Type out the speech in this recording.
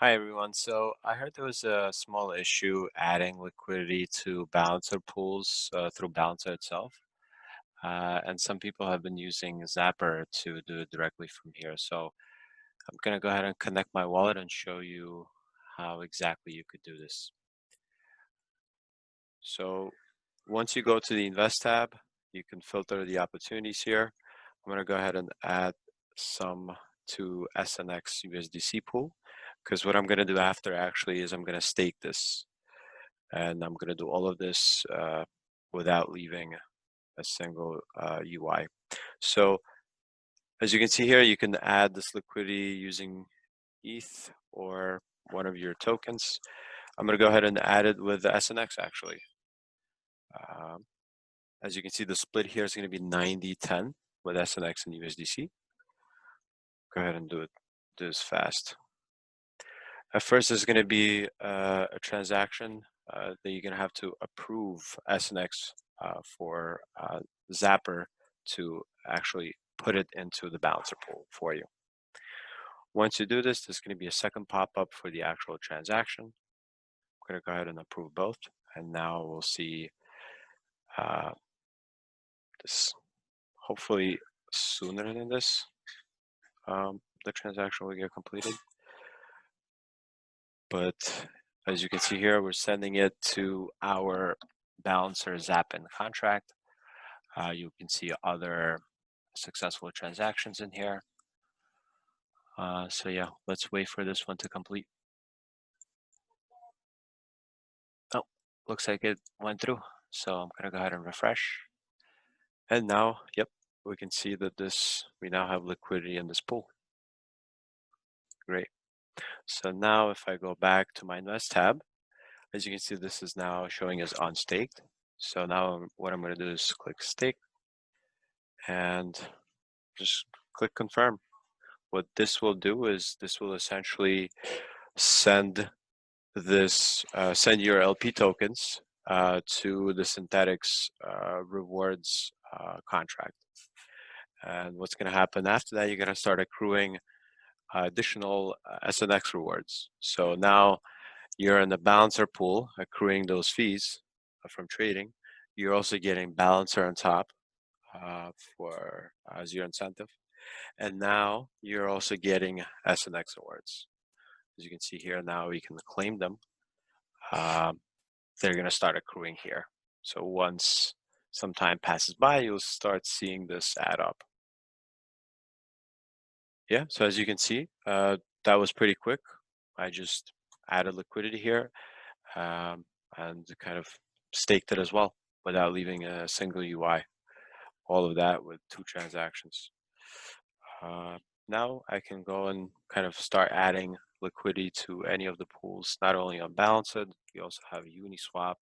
Hi everyone. So I heard there was a small issue adding liquidity to balancer pools through Balancer itself. And some people have been using Zapper to do it directly from here. So I'm going to go ahead and connect my wallet and show you how exactly you could do this. So once you go to the Invest tab, you can filter the opportunities here. I'm going to go ahead and add some to SNX USDC pool, because what I'm going to do after actually is I'm going to stake this, and I'm going to do all of this without leaving a single UI. So as you can see here, you can add this liquidity using ETH or one of your tokens. I'm going to go ahead and add it with the SNX actually. As you can see, the split here is going to be 90-10 with SNX and USDC. Go ahead and do this fast. At first, there's going to be a transaction that you're going to have to approve SNX for Zapper to actually put it into the balancer pool for you. Once you do this, there's going to be a second pop-up for the actual transaction. I'm going to go ahead and approve both, and now we'll see this hopefully sooner than this. The transaction will get completed. But as you can see here, we're sending it to our balancer Zappin contract. You can see other successful transactions in here. So yeah, let's wait for this one to complete. Oh, looks like it went through. So I'm gonna go ahead and refresh. And now, yep, we can see that we now have liquidity in this pool. Great. So now if I go back to my Invest tab, as you can see, this is now showing as unstaked. So now what I'm going to do is click stake and just click confirm. What this will do is this will essentially send send your LP tokens to the Synthetics rewards contract. And what's going to happen after that, you're going to start accruing additional SNX rewards. So now you're in the balancer pool accruing those fees from trading. You're also getting balancer on top as your incentive. And now you're also getting SNX rewards. As you can see here, now we can claim them. They're going to start accruing here. So once some time passes by, you'll start seeing this add up. Yeah, so as you can see, that was pretty quick. I just added liquidity here and kind of staked it as well without leaving a single UI. All of that with 2 transactions. Now I can go and kind of start adding liquidity to any of the pools, not only on Balanced, we also have Uniswap